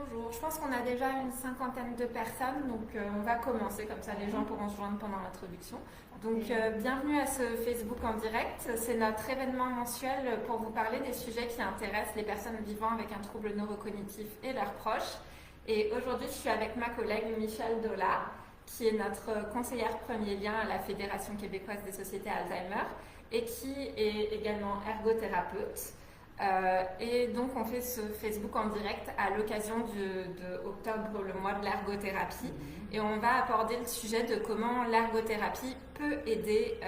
Bonjour, je pense qu'on a déjà une cinquantaine de personnes, donc on va commencer, comme ça les gens pourront se joindre pendant l'introduction. Donc bienvenue à ce Facebook en direct, c'est notre événement mensuel pour vous parler des sujets qui intéressent les personnes vivant avec un trouble neurocognitif et leurs proches. Et aujourd'hui je suis avec ma collègue Michèle Dola, qui est notre conseillère premier lien à la Fédération québécoise des sociétés Alzheimer et qui est également ergothérapeute. Et donc on fait ce Facebook en direct à l'occasion de octobre, le mois de l'ergothérapie, et on va aborder le sujet de comment l'ergothérapie peut aider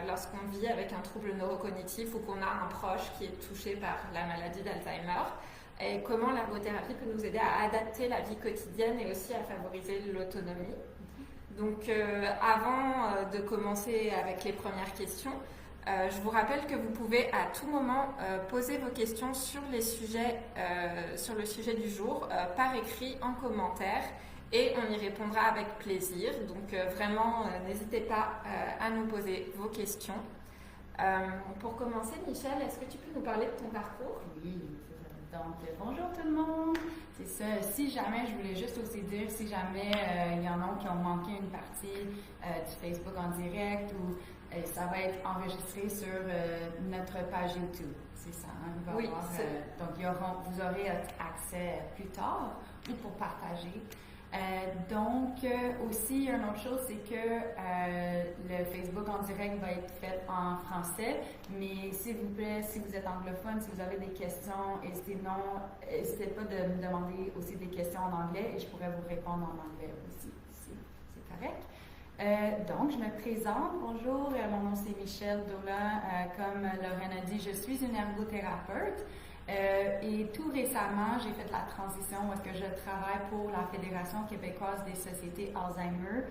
lorsqu'on vit avec un trouble neurocognitif ou qu'on a un proche qui est touché par la maladie d'Alzheimer, et comment l'ergothérapie peut nous aider à adapter la vie quotidienne et aussi à favoriser l'autonomie. Donc avant de commencer avec les premières questions, je vous rappelle que vous pouvez à tout moment poser vos questions sur le sujet du jour par écrit en commentaire et on y répondra avec plaisir. Donc vraiment, n'hésitez pas à nous poser vos questions. Pour commencer, Michèle, est-ce que tu peux nous parler de ton parcours? Oui, donc bonjour tout le monde. C'est ça, si jamais, je voulais juste aussi dire, si jamais il y en a qui ont manqué une partie du Facebook en direct ou ça va être enregistré sur notre page YouTube. C'est ça, hein? Il va oui, avoir, donc vous aurez accès plus tard ou pour partager. Donc, aussi, une autre chose, c'est que le Facebook en direct va être fait en français, mais s'il vous plaît, si vous êtes anglophone, si vous avez des questions, n'hésitez pas de me demander aussi des questions en anglais et je pourrais vous répondre en anglais aussi, si c'est correct. Donc, je me présente. Bonjour, mon nom c'est Michèle Dola. Comme Lorraine a dit, je suis une ergothérapeute. Et tout récemment, j'ai fait la transition où est-ce que je travaille pour la Fédération québécoise des sociétés Alzheimer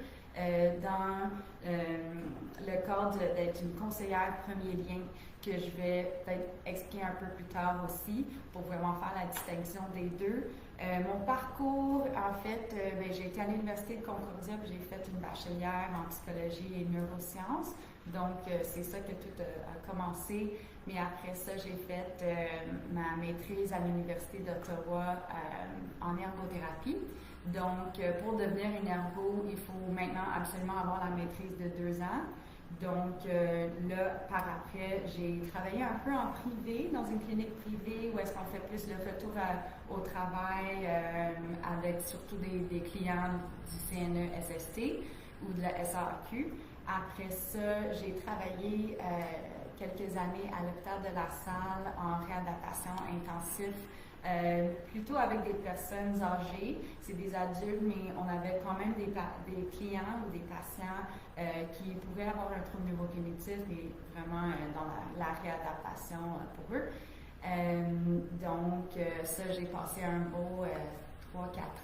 dans le cadre d'être une conseillère premier lien que je vais peut-être expliquer un peu plus tard aussi pour vraiment faire la distinction des deux. Mon parcours, en fait, j'ai été à l'Université de Concordia puis j'ai fait une bachelière en psychologie et neurosciences. Donc, c'est ça que tout a commencé. Mais après ça, j'ai fait ma maîtrise à l'Université d'Ottawa en ergothérapie. Donc, pour devenir une ergo, il faut maintenant absolument avoir la maîtrise de 2 ans. Donc, là, par après, j'ai travaillé un peu en privé, dans une clinique privée où est-ce qu'on fait plus le retour au travail avec surtout des clients du CNE-SST ou de la SAQ. Après ça, j'ai travaillé quelques années à l'hôpital de la Salle en réadaptation intensive, plutôt avec des personnes âgées. C'est des adultes, mais on avait quand même des clients ou des patients qui pouvaient avoir un trouble neurocognitif et vraiment dans la réadaptation pour eux. Donc, ça, j'ai passé un beau 3-4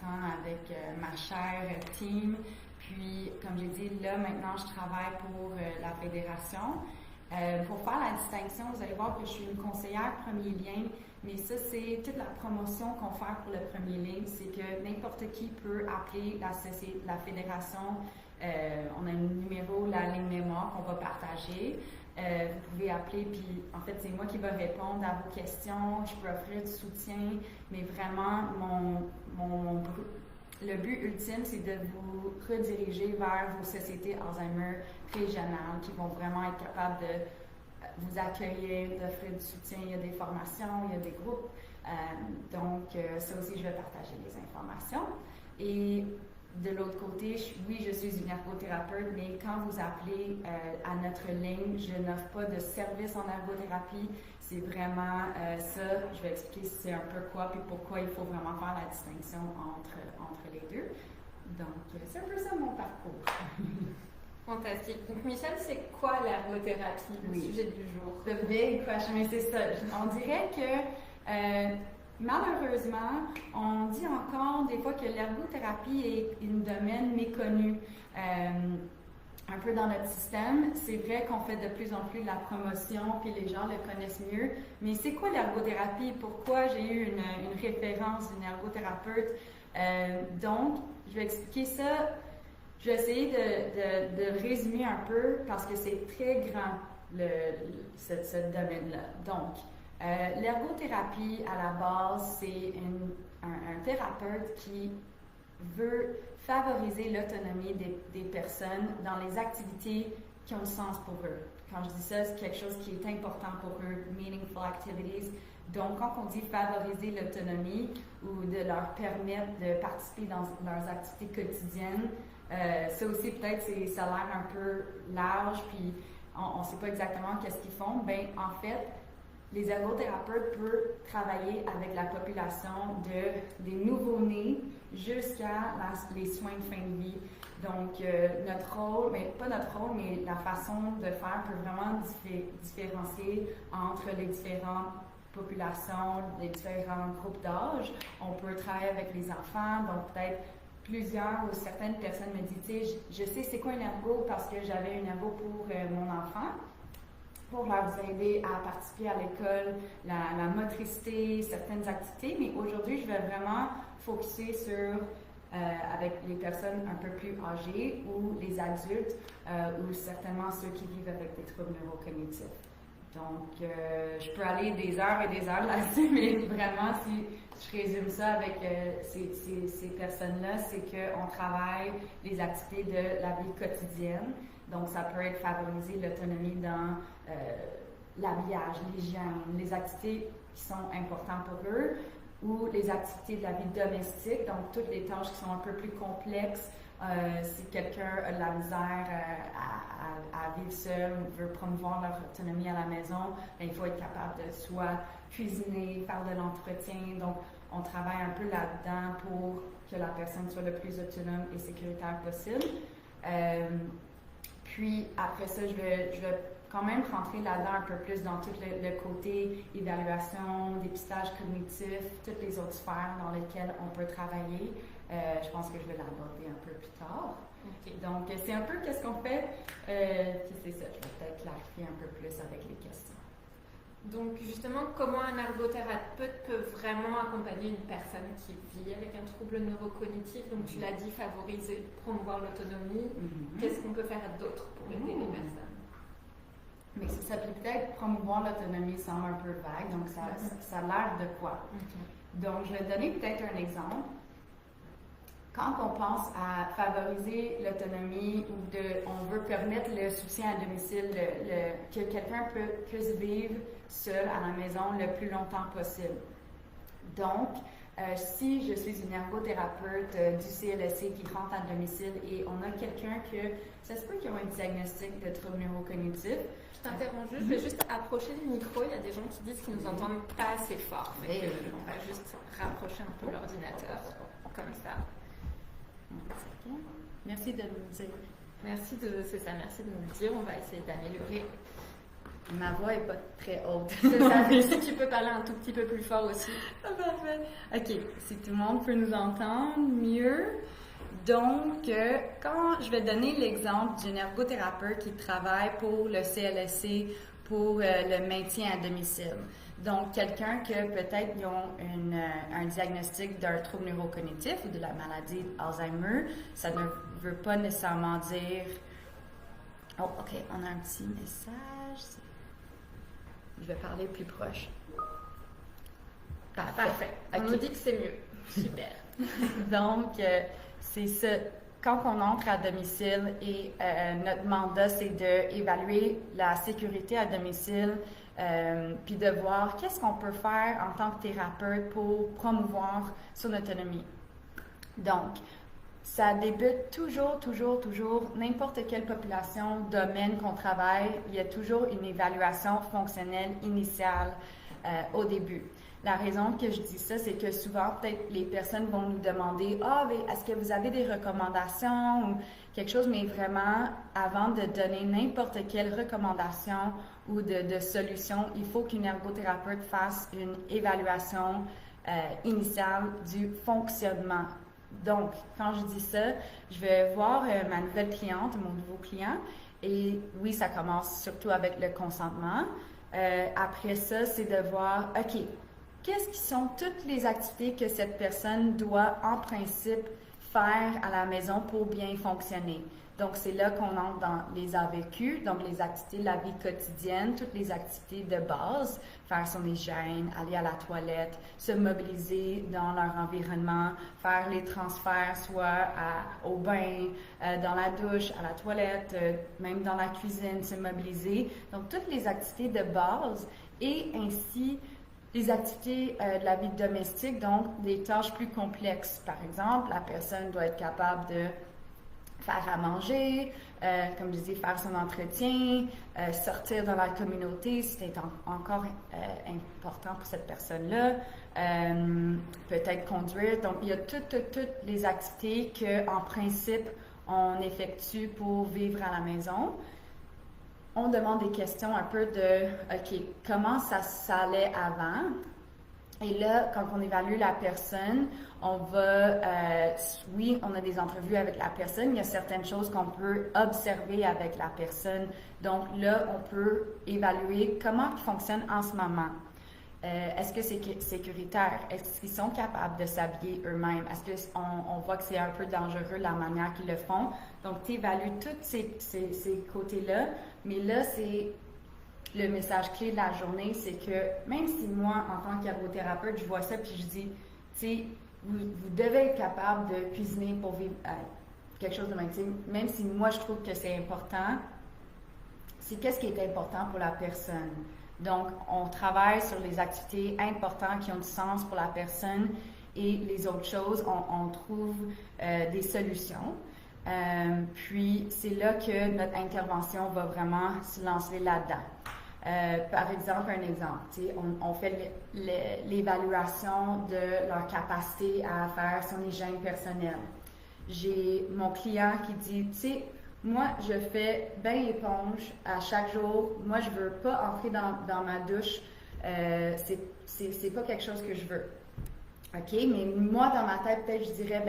ans avec ma chère team. Puis, comme j'ai dit, là, maintenant, je travaille pour la Fédération. Pour faire la distinction, vous allez voir que je suis une conseillère premier lien, mais ça, c'est toute la promotion qu'on fait pour le premier lien. C'est que n'importe qui peut appeler la Fédération. On a un numéro, la ligne mémoire qu'on va partager. Vous pouvez appeler, puis en fait, c'est moi qui vais répondre à vos questions. Je peux offrir du soutien, mais vraiment, le but ultime, c'est de vous rediriger vers vos sociétés Alzheimer régionales qui vont vraiment être capables de vous accueillir, d'offrir du soutien. Il y a des formations, il y a des groupes. Donc, ça aussi, je vais partager les informations. Et de l'autre côté, je suis une ergothérapeute, mais quand vous appelez à notre ligne, je n'offre pas de service en ergothérapie. C'est vraiment ça. Je vais expliquer c'est un peu quoi, puis pourquoi il faut vraiment faire la distinction entre les deux. Donc, c'est un peu ça mon parcours. Fantastique. Donc, Michèle, c'est quoi l'ergothérapie, le sujet du jour? The big question, mais c'est ça. On dirait que malheureusement, on dit encore des fois que l'ergothérapie est un domaine méconnu. Un peu dans notre système, c'est vrai qu'on fait de plus en plus de la promotion, puis les gens le connaissent mieux. Mais c'est quoi l'ergothérapie? Pourquoi j'ai eu une référence d'une ergothérapeute? Donc, je vais expliquer ça. Je vais essayer de résumer un peu parce que c'est très grand, ce domaine-là. Donc, l'ergothérapie, à la base, c'est un thérapeute qui veut favoriser l'autonomie des personnes dans les activités qui ont sens pour eux. Quand je dis ça, c'est quelque chose qui est important pour eux, meaningful activities. Donc, quand on dit favoriser l'autonomie ou de leur permettre de participer dans leurs activités quotidiennes, ça aussi, peut-être, ça a l'air un peu large, puis on ne sait pas exactement qu'est-ce qu'ils font. Bien, en fait, les ergothérapeutes peuvent travailler avec la population des nouveau-nés jusqu'à les soins de fin de vie. Donc, notre rôle, mais pas notre rôle, mais la façon de faire peut vraiment différencier entre les différentes populations, les différents groupes d'âge. On peut travailler avec les enfants, donc peut-être plusieurs ou certaines personnes me disent, tu sais, je sais c'est quoi un ergo parce que j'avais un ergo pour mon enfant, pour leur aider à participer à l'école, la motricité, certaines activités, mais aujourd'hui, je vais vraiment focuser sur avec les personnes un peu plus âgées ou les adultes ou certainement ceux qui vivent avec des troubles neurocognitifs. Donc, je peux aller des heures et des heures là-dessus, mais vraiment, si je résume ça avec ces personnes-là, c'est qu'on travaille les activités de la vie quotidienne. Donc, ça peut être favoriser l'autonomie dans l'habillage, l'hygiène, les activités qui sont importantes pour eux, ou les activités de la vie domestique, donc toutes les tâches qui sont un peu plus complexes. Si quelqu'un a de la misère à vivre seul ou veut promouvoir leur autonomie à la maison, bien, il faut être capable de soit cuisiner, faire de l'entretien. Donc, on travaille un peu là-dedans pour que la personne soit le plus autonome et sécuritaire possible. Puis, après ça, je vais quand même rentrer là-dedans un peu plus dans tout le côté évaluation, dépistage cognitif, toutes les autres sphères dans lesquelles on peut travailler. Je pense que je vais l'aborder un peu plus tard. Okay. Donc, c'est un peu qu'est-ce qu'on fait. Puis c'est ça, je vais peut-être clarifier un peu plus avec les questions. Donc, justement, comment un ergothérapeute peut vraiment accompagner une personne qui vit avec un trouble neurocognitif? Donc, tu l'as dit, favoriser, promouvoir l'autonomie. Qu'est-ce qu'on peut faire d'autre pour aider les personnes? Mais ça peut peut-être promouvoir l'autonomie semble un peu vague, donc ça a l'air de quoi? Donc, je vais donner peut-être un exemple. Quand on pense à favoriser l'autonomie ou on veut permettre le soutien à domicile, que quelqu'un puisse vivre seul à la maison le plus longtemps possible. Donc, si je suis une ergothérapeute du CLSC qui rentre à domicile et on a quelqu'un ça se peut qu'ils ont un diagnostic de trouble neurocognitif. Je t'interromps juste, je vais juste approcher le micro. Il y a des gens qui disent qu'ils ne nous entendent pas assez fort. On va juste rapprocher un peu l'ordinateur, comme ça. Merci de nous dire. Merci de nous le dire. On va essayer d'améliorer. Ma voix n'est pas très haute. C'est ça, mais si tu peux parler un tout petit peu plus fort aussi. Ah, parfait. OK, si tout le monde peut nous entendre mieux. Donc, quand je vais donner l'exemple d'une ergothérapeute qui travaille pour le CLSC, pour le maintien à domicile. Donc, quelqu'un que peut-être ils ont un diagnostic d'un trouble neurocognitif ou de la maladie d'Alzheimer, ça ne veut pas nécessairement dire... Oh, OK, on a un petit message. Je vais parler plus proche. Parfait. Okay. On nous dit que c'est mieux. Super. Donc, c'est ça. Quand on entre à domicile et notre mandat, c'est d'évaluer la sécurité à domicile, puis de voir qu'est-ce qu'on peut faire en tant que thérapeute pour promouvoir son autonomie. Donc, ça débute toujours, n'importe quelle population, domaine qu'on travaille, il y a toujours une évaluation fonctionnelle initiale au début. La raison que je dis ça, c'est que souvent, peut-être, les personnes vont nous demander « Ah, mais est-ce que vous avez des recommandations ou quelque chose? » Mais vraiment, avant de donner n'importe quelle recommandation ou de solution, il faut qu'une ergothérapeute fasse une évaluation initiale du fonctionnement. Donc, quand je dis ça, je vais voir ma nouvelle cliente, mon nouveau client, et oui, ça commence surtout avec le consentement. Après ça, c'est de voir, OK, qu'est-ce qui sont toutes les activités que cette personne doit, en principe, faire à la maison pour bien fonctionner? Donc, c'est là qu'on entre dans les AVQ, donc les activités de la vie quotidienne, toutes les activités de base, faire son hygiène, aller à la toilette, se mobiliser dans leur environnement, faire les transferts soit au bain, dans la douche, à la toilette, même dans la cuisine, se mobiliser. Donc, toutes les activités de base et ainsi les activités de la vie domestique, donc des tâches plus complexes. Par exemple, la personne doit être capable de faire à manger, comme je disais, faire son entretien, sortir dans la communauté si c'est encore important pour cette personne-là, peut-être conduire. Donc, il y a toutes les activités qu'en principe, on effectue pour vivre à la maison. On demande des questions un peu de, OK, comment ça allait avant? Et là, quand on évalue la personne, on va, oui, on a des entrevues avec la personne, il y a certaines choses qu'on peut observer avec la personne. Donc là, on peut évaluer comment ils fonctionnent en ce moment. Est-ce que c'est sécuritaire? Est-ce qu'ils sont capables de s'habiller eux-mêmes? Est-ce qu'on voit que c'est un peu dangereux la manière qu'ils le font? Donc, tu évalues tous ces côtés-là, mais là, c'est le message clé de la journée, c'est que même si moi, en tant qu'ergothérapeute, je vois ça puis je dis, tu sais, vous devez être capable de cuisiner pour vivre quelque chose de même. Même si moi, je trouve que c'est important, c'est qu'est-ce qui est important pour la personne. Donc, on travaille sur les activités importantes qui ont du sens pour la personne et les autres choses, on trouve des solutions. Puis, c'est là que notre intervention va vraiment se lancer là-dedans. Par exemple, on fait l'évaluation de leur capacité à faire son hygiène personnelle. J'ai mon client qui dit, tu sais, moi, je fais bain éponge à chaque jour. Moi, je veux pas entrer dans ma douche. C'est pas quelque chose que je veux. OK? Mais moi, dans ma tête, peut-être, je dirais,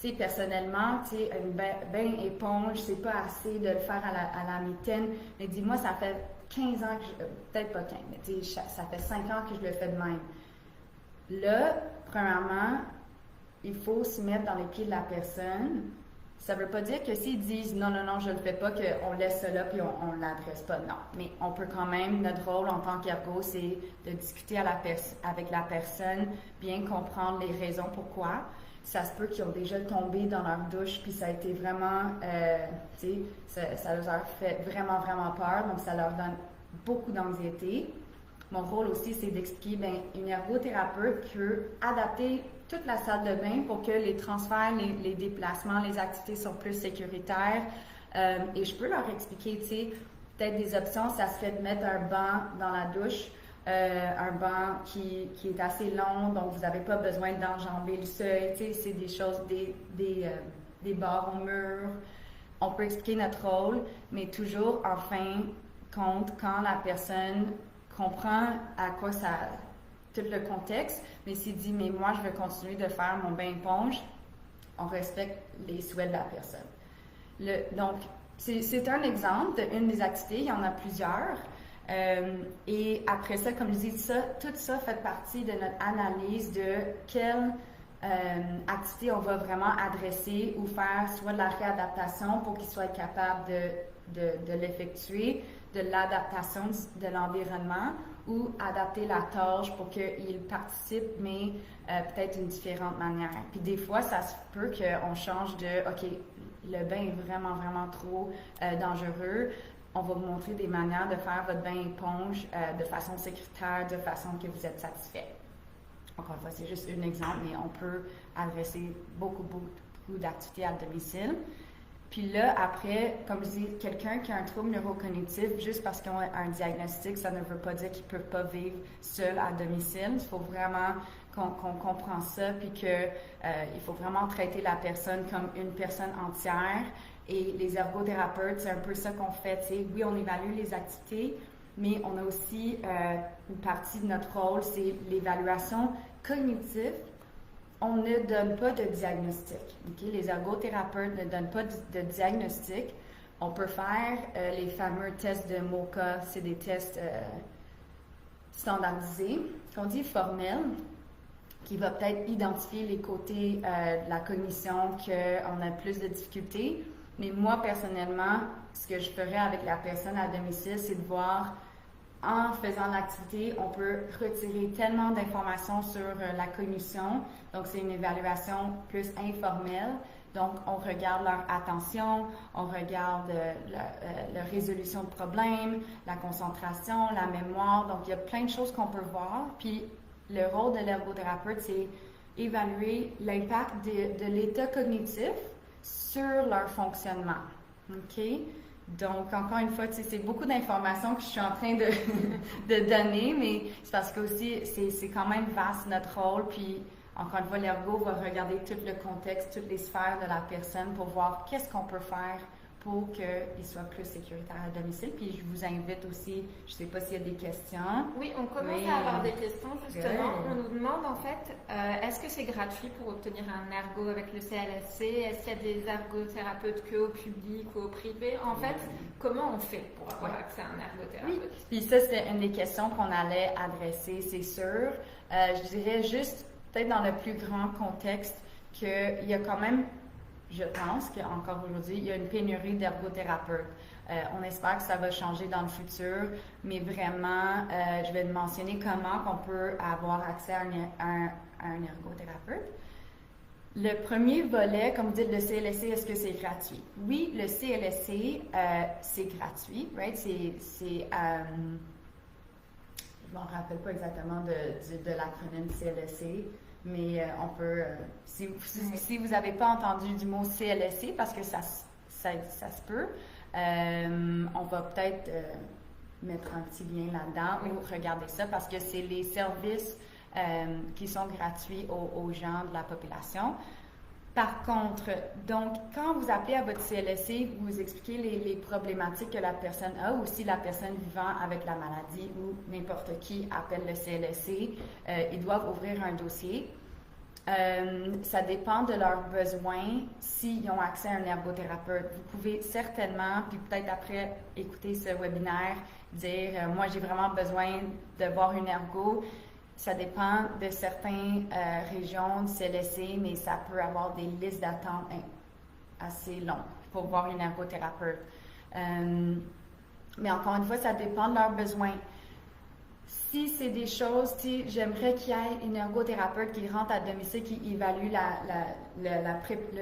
tu sais, personnellement, tu sais, une bain éponge, c'est pas assez de le faire à la mitaine. Mais dis-moi, ça fait 15 ans que peut-être pas 15, mais tu sais, ça fait 5 ans que je le fais de même. Là, premièrement, il faut se mettre dans les pieds de la personne. Ça ne veut pas dire que s'ils disent non, je ne le fais pas, qu'on laisse ça là puis on ne l'adresse pas. Non. Mais on peut quand même, notre rôle en tant qu'ergo, c'est de discuter avec la personne, bien comprendre les raisons pourquoi. Ça se peut qu'ils ont déjà tombé dans leur douche puis ça a été vraiment, tu sais, ça leur fait vraiment, vraiment peur. Donc, ça leur donne beaucoup d'anxiété. Mon rôle aussi, c'est d'expliquer, une ergothérapeute peut adapter toute la salle de bain pour que les transferts, les déplacements, les activités sont plus sécuritaires. Et je peux leur expliquer, tu sais, peut-être des options, ça se fait de mettre un banc dans la douche, un banc qui est assez long, donc vous n'avez pas besoin d'enjamber le seuil, tu sais, c'est des choses, des barres au mur. On peut expliquer notre rôle, mais toujours en fin compte quand la personne comprend à quoi ça, tout le contexte, mais s'il dit, mais moi, je veux continuer de faire mon bain éponge, on respecte les souhaits de la personne. Donc, c'est un exemple d'une des activités, il y en a plusieurs. Et après ça, comme je dis, tout ça fait partie de notre analyse de quelle activité on va vraiment adresser ou faire soit de la réadaptation pour qu'ils soient capables de l'effectuer, de l'adaptation de l'environnement ou adapter la tâche pour qu'ils participent, mais peut-être d'une différente manière. Puis des fois, ça se peut qu'on change de « OK, le bain est vraiment, vraiment trop dangereux. On va vous montrer des manières de faire votre bain éponge de façon sécuritaire, de façon que vous êtes satisfait. » Encore une fois, c'est juste un exemple, mais on peut adresser beaucoup d'activités à domicile. Puis là, après, comme je dis, quelqu'un qui a un trouble neurocognitif, juste parce qu'ils ont un diagnostic, ça ne veut pas dire qu'ils ne peuvent pas vivre seul à domicile. Il faut vraiment qu'on comprenne ça, puis qu'il faut vraiment traiter la personne comme une personne entière. Et les ergothérapeutes, c'est un peu ça qu'on fait. T'sais. Oui, on évalue les activités, mais on a aussi une partie de notre rôle, c'est l'évaluation cognitive. On ne donne pas de diagnostic. Okay? Les ergothérapeutes ne donnent pas de diagnostic. On peut faire les fameux tests de MoCA, c'est des tests standardisés, qu'on dit formels, qui va peut-être identifier les côtés de la cognition qu'on a plus de difficultés. Mais moi, personnellement, ce que je ferais avec la personne à domicile, c'est de voir, en faisant l'activité, on peut retirer tellement d'informations sur la cognition. Donc, c'est une évaluation plus informelle. Donc, on regarde leur attention, on regarde la résolution de problèmes, la concentration, la mémoire. Donc, il y a plein de choses qu'on peut voir. Puis, le rôle de l'ergothérapeute, c'est évaluer l'impact de l'état cognitif sur leur fonctionnement. OK? Donc, encore une fois, c'est beaucoup d'informations que je suis en train de donner, mais c'est parce que aussi, c'est quand même vaste notre rôle. Puis, encore une fois, l'ergo va regarder tout le contexte, toutes les sphères de la personne pour voir qu'est-ce qu'on peut faire pour qu'il soit plus sécuritaire à domicile. Puis je vous invite aussi, je ne sais pas s'il y a des questions. Oui, on commence à avoir des questions justement. On nous demande en fait, est-ce que c'est gratuit pour obtenir un ergo avec le CLSC? Est-ce qu'il y a des ergothérapeutes que au public ou au privé? En fait, comment on fait pour avoir accès à un ergothérapeute? Oui, puis ça, c'était une des questions qu'on allait adresser, c'est sûr. Je dirais juste, peut-être dans le plus grand contexte, qu'il y a quand même, je pense qu'encore aujourd'hui, il y a une pénurie d'ergothérapeutes. On espère que ça va changer dans le futur, mais vraiment, je vais mentionner comment on peut avoir accès à un ergothérapeute. Le premier volet, comme vous dites, le CLSC, est-ce que c'est gratuit? Oui, le CLSC, c'est gratuit, right? Je ne me rappelle pas exactement de l'acronyme CLSC. Mais on peut, si vous n'avez pas entendu du mot CLSC, parce que ça se peut, on va peut-être mettre un petit lien là-dedans ou regarder ça, parce que c'est les services qui sont gratuits aux gens de la population. Par contre, donc, quand vous appelez à votre CLSC, vous expliquez les problématiques que la personne a, ou si la personne vivant avec la maladie ou n'importe qui appelle le CLSC, ils doivent ouvrir un dossier. Ça dépend de leurs besoins, s'ils ont accès à un ergothérapeute. Vous pouvez certainement, puis peut-être après écouter ce webinaire, dire « Moi, j'ai vraiment besoin de voir une ergo ». Ça dépend de certaines régions du CLSC, mais ça peut avoir des listes d'attente assez longues pour voir une ergothérapeute. Mais encore une fois, ça dépend de leurs besoins. Si c'est des choses, j'aimerais qu'il y ait une ergothérapeute qui rentre à domicile, qui évalue la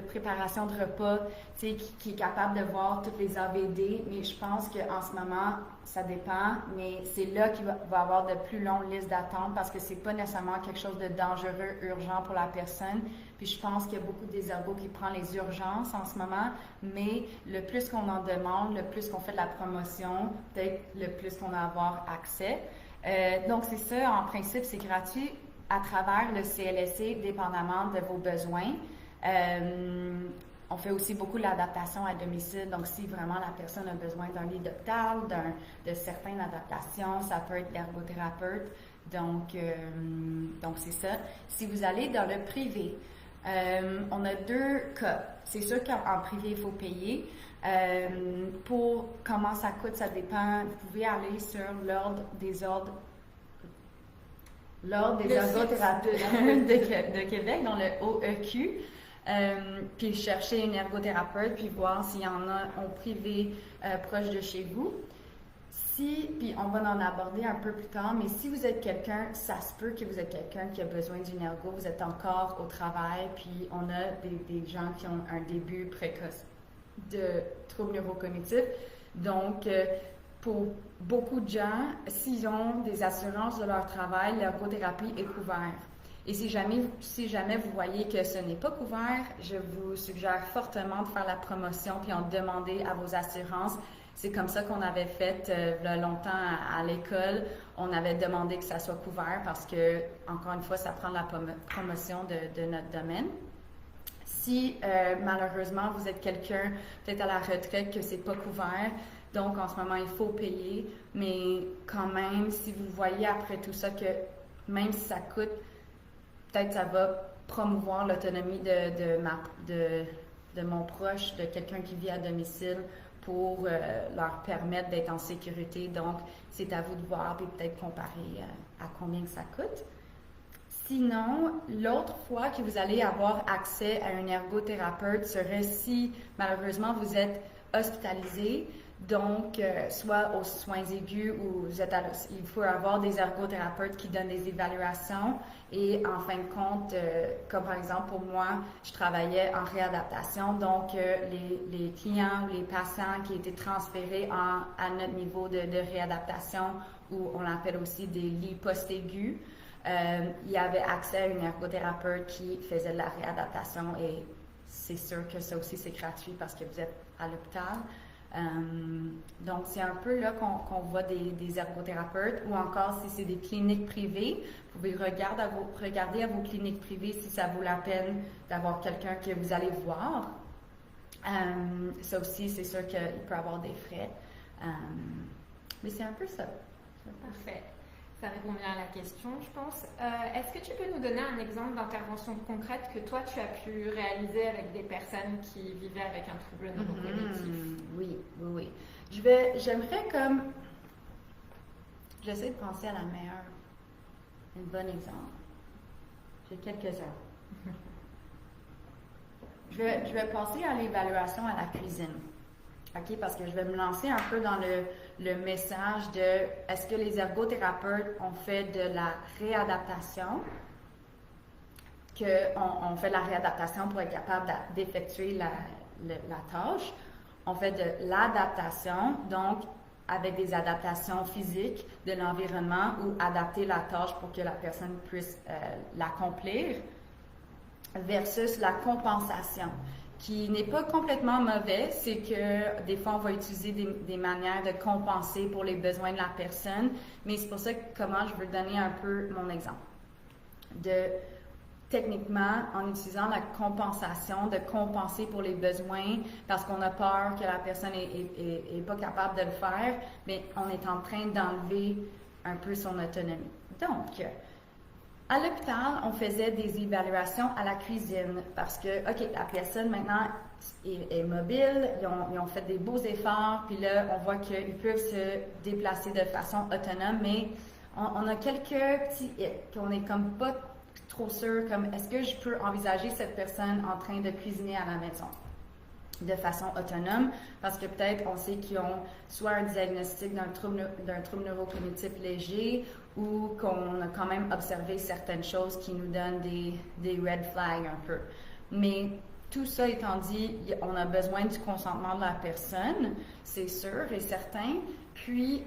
préparation de repas, qui est capable de voir toutes les AVD, mais je pense qu'en ce moment, ça dépend, mais c'est là qu'il va avoir de plus longues listes d'attente parce que c'est pas nécessairement quelque chose de dangereux, urgent pour la personne. Puis je pense qu'il y a beaucoup des ergos qui prennent les urgences en ce moment, mais le plus qu'on en demande, le plus qu'on fait de la promotion, peut-être le plus qu'on va avoir accès. Donc, c'est ça, en principe, c'est gratuit à travers le CLSC, dépendamment de vos besoins. On fait aussi beaucoup l'adaptation à domicile. Donc, si vraiment la personne a besoin d'un lit d'hôpital, de certaines adaptations, ça peut être l'ergothérapeute. Donc c'est ça. Si vous allez dans le privé, on a deux cas. C'est sûr qu'en privé, il faut payer. Pour comment ça coûte, ça dépend. Vous pouvez aller sur l'ordre des ergothérapeutes de Québec, dans le OEQ, puis chercher une ergothérapeute, puis voir s'il y en a en privé proche de chez vous. Puis on va en aborder un peu plus tard, mais si vous êtes quelqu'un, ça se peut que vous êtes quelqu'un qui a besoin d'une ergo, vous êtes encore au travail, puis on a des gens qui ont un début précoce de troubles neurocognitifs. Donc, pour beaucoup de gens, s'ils ont des assurances de leur travail, l'ergothérapie est couverte. Et si jamais vous voyez que ce n'est pas couvert, je vous suggère fortement de faire la promotion puis en demander à vos assurances. C'est comme ça qu'on avait fait longtemps à l'école. On avait demandé que ça soit couvert parce que, encore une fois, ça prend la promotion de notre domaine. Si malheureusement vous êtes quelqu'un peut-être à la retraite que c'est pas couvert, donc en ce moment il faut payer, mais quand même si vous voyez après tout ça que même si ça coûte, peut-être ça va promouvoir l'autonomie de mon proche, de quelqu'un qui vit à domicile pour leur permettre d'être en sécurité. Donc c'est à vous de voir et peut-être comparer à combien que ça coûte. Sinon, l'autre fois que vous allez avoir accès à un ergothérapeute serait si malheureusement vous êtes hospitalisé, donc soit aux soins aigus ou il faut avoir des ergothérapeutes qui donnent des évaluations et en fin de compte, comme par exemple pour moi, je travaillais en réadaptation, donc les clients ou les patients qui étaient transférés à notre niveau de réadaptation ou on l'appelle aussi des lits post-aigus, il y avait accès à une ergothérapeute qui faisait de la réadaptation et c'est sûr que ça aussi c'est gratuit parce que vous êtes à l'hôpital. Donc, c'est un peu là qu'on voit des ergothérapeutes ou encore si c'est des cliniques privées, vous pouvez regarder à vos cliniques privées si ça vaut la peine d'avoir quelqu'un que vous allez voir. Ça aussi, c'est sûr qu'il peut y avoir des frais. Mais c'est un peu ça. Parfait. Ça répond bien à la question, je pense. Est-ce que tu peux nous donner un exemple d'intervention concrète que toi, tu as pu réaliser avec des personnes qui vivaient avec un trouble neurocognitif? Oui. J'aimerais j'essaie de penser à la meilleure, un bon exemple. J'ai quelques-uns. Je vais passer à l'évaluation à la cuisine. OK? Parce que je vais me lancer un peu dans le message de est-ce que les ergothérapeutes ont fait de la réadaptation, qu'on fait de la réadaptation pour être capable d'effectuer la tâche. On fait de l'adaptation, donc avec des adaptations physiques de l'environnement ou adapter la tâche pour que la personne puisse l'accomplir, versus la compensation, qui n'est pas complètement mauvais, c'est que des fois on va utiliser des manières de compenser pour les besoins de la personne, mais c'est pour ça que je veux donner un peu mon exemple. Techniquement, en utilisant la compensation, de compenser pour les besoins parce qu'on a peur que la personne est pas capable de le faire, mais on est en train d'enlever un peu son autonomie. Donc, à l'hôpital, on faisait des évaluations à la cuisine parce que, OK, la personne maintenant est mobile, ils ont fait des beaux efforts, puis là, on voit qu'ils peuvent se déplacer de façon autonome, mais on a quelques petits qu'on est comme pas trop sûr, comme est-ce que je peux envisager cette personne en train de cuisiner à la maison de façon autonome, parce que peut-être on sait qu'ils ont soit un diagnostic d'un trouble neurocognitif léger ou qu'on a quand même observé certaines choses qui nous donnent des red flags un peu. Mais tout ça étant dit, on a besoin du consentement de la personne, c'est sûr et certain. Puis,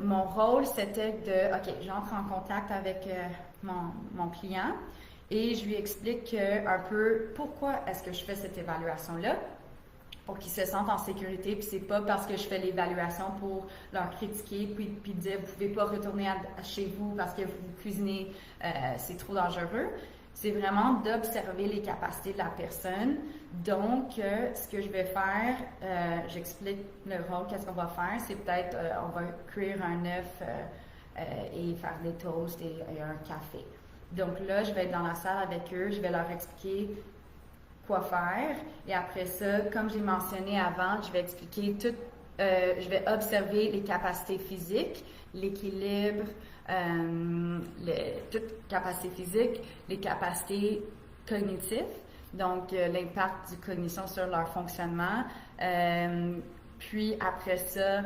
mon rôle, c'était OK, j'entre en contact avec mon client et je lui explique un peu pourquoi est-ce que je fais cette évaluation-là, pour qu'ils se sentent en sécurité, puis c'est pas parce que je fais l'évaluation pour leur critiquer, puis dire vous pouvez pas retourner chez vous parce que vous cuisinez, c'est trop dangereux. C'est vraiment d'observer les capacités de la personne. Donc, ce que je vais faire, j'explique le rôle, qu'est-ce qu'on va faire, c'est peut-être, on va cuire un œuf et faire des toasts et un café. Donc là, je vais être dans la salle avec eux, je vais leur expliquer quoi faire. Et après ça, comme j'ai mentionné avant, je vais expliquer je vais observer les capacités physiques, l'équilibre, toute capacité physique, les capacités cognitives, donc l'impact du cognition sur leur fonctionnement. Puis après ça,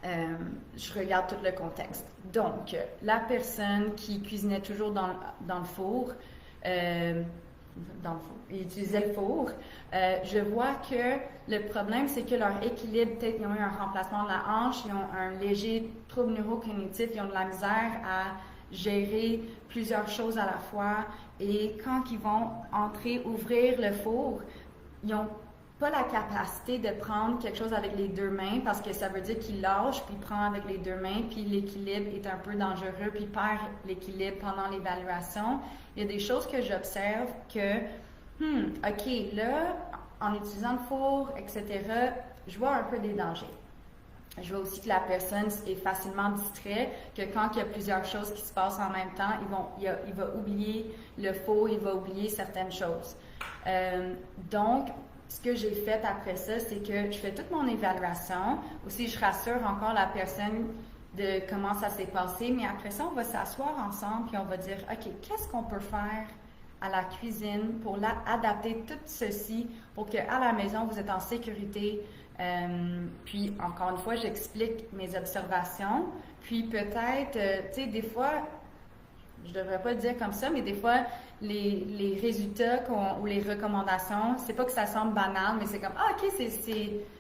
je regarde tout le contexte. Donc, la personne qui cuisinait toujours dans le four, ils utilisaient le four. Je vois que le problème, c'est que leur équilibre, peut-être ils ont eu un remplacement de la hanche, ils ont un léger trouble neurocognitif, ils ont de la misère à gérer plusieurs choses à la fois. Et quand ils vont ouvrir le four, ils n'ont pas la capacité de prendre quelque chose avec les deux mains parce que ça veut dire qu'ils lâchent puis ils prennent avec les deux mains puis l'équilibre est un peu dangereux puis ils perdent l'équilibre pendant l'évaluation. Il y a des choses que j'observe que, OK, là, en utilisant le four, etc., je vois un peu des dangers. Je vois aussi que la personne est facilement distraite, que quand il y a plusieurs choses qui se passent en même temps, il va oublier le four, il va oublier certaines choses. Donc, ce que j'ai fait après ça, c'est que je fais toute mon évaluation. Aussi, je rassure encore la personne de comment ça s'est passé, mais après ça, on va s'asseoir ensemble puis on va dire, OK, qu'est-ce qu'on peut faire à la cuisine pour adapter tout ceci pour qu'à la maison, vous êtes en sécurité. Puis, encore une fois, j'explique mes observations. Puis, peut-être, tu sais, des fois, je devrais pas le dire comme ça, mais des fois, les résultats ou les recommandations, c'est pas que ça semble banal, mais c'est comme, ah, OK,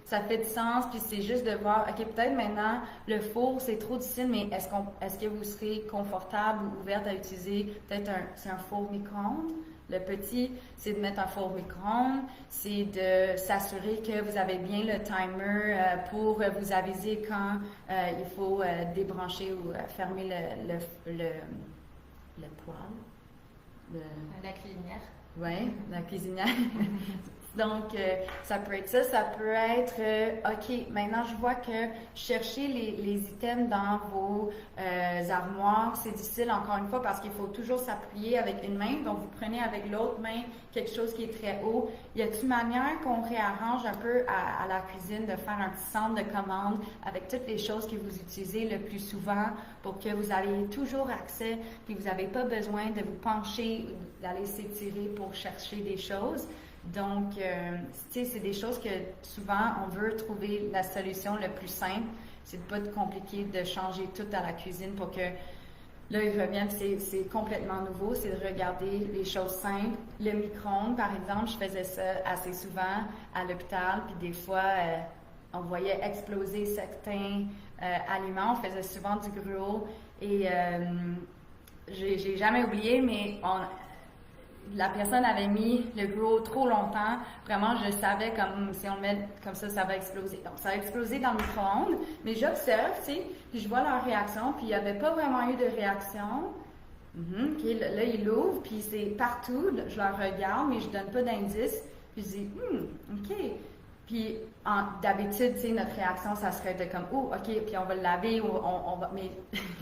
ça fait du sens, puis c'est juste de voir, OK, peut-être maintenant, le four, c'est trop difficile, mais est-ce que vous serez confortable ou ouverte à utiliser peut-être c'est un four micro-ondes? Le petit, c'est de mettre un four micro-ondes, c'est de s'assurer que vous avez bien le timer pour vous aviser quand il faut débrancher ou fermer le poêle. La cuisinière. Oui, la cuisinière. Donc, ça peut être ça peut être, OK, maintenant je vois que chercher les items dans vos armoires, c'est difficile encore une fois parce qu'il faut toujours s'appuyer avec une main. Donc, vous prenez avec l'autre main quelque chose qui est très haut. Y a-t-il une manière qu'on réarrange un peu à la cuisine de faire un petit centre de commande avec toutes les choses que vous utilisez le plus souvent pour que vous ayez toujours accès puis vous n'avez pas besoin de vous pencher, d'aller s'étirer pour chercher des choses. Donc, tu sais, c'est des choses que souvent, on veut trouver la solution le plus simple. C'est pas de compliqué de changer tout à la cuisine pour que, là, ils reviennent, c'est complètement nouveau, c'est de regarder les choses simples. Le micro-ondes, par exemple, je faisais ça assez souvent à l'hôpital, puis des fois, on voyait exploser certains aliments. On faisait souvent du gruau et j'ai jamais oublié, mais la personne avait mis le gruau trop longtemps. Vraiment, je savais comme si on le met comme ça va exploser. Donc, ça a explosé dans le micro-ondes. Mais j'observe, tu sais, puis je vois leur réaction, puis il n'y avait pas vraiment eu de réaction. OK, là, il l'ouvre, puis c'est partout. Je leur regarde, mais je donne pas d'indice. Puis je dis, OK. Puis, d'habitude, tu sais, notre réaction, ça serait de comme, oh, OK, puis on va le laver, ou on va, mais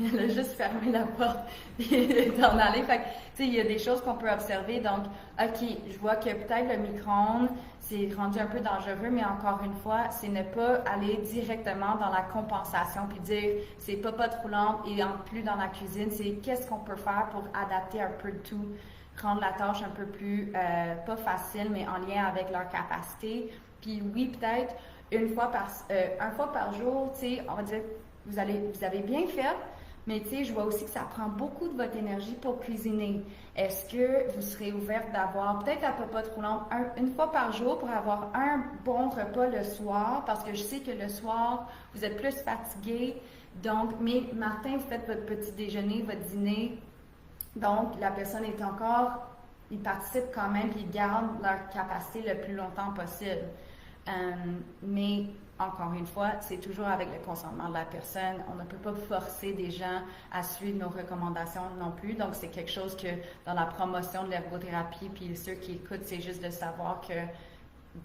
elle a juste fermé la porte, et d'en aller. Fait que, tu sais, il y a des choses qu'on peut observer. Donc, OK, je vois que peut-être le micro-ondes, c'est rendu un peu dangereux, mais encore une fois, c'est ne pas aller directement dans la compensation, puis dire, c'est pas trop lent, et en plus dans la cuisine, c'est qu'est-ce qu'on peut faire pour adapter un peu de tout, rendre la tâche un peu plus, pas facile, mais en lien avec leur capacité. Puis oui, peut-être une fois par jour, tu sais, on va dire, vous avez bien fait, mais tu sais, je vois aussi que ça prend beaucoup de votre énergie pour cuisiner. Est-ce que vous serez ouverte d'avoir, peut-être à pas trop long, une fois par jour pour avoir un bon repas le soir, parce que je sais que le soir, vous êtes plus fatigué, donc, mais matin, vous faites votre petit déjeuner, votre dîner, donc la personne est encore, ils participent quand même, puis ils gardent leur capacité le plus longtemps possible. Mais encore une fois, c'est toujours avec le consentement de la personne. On ne peut pas forcer des gens à suivre nos recommandations non plus. Donc, c'est quelque chose que dans la promotion de l'ergothérapie, puis ceux qui écoutent, c'est juste de savoir que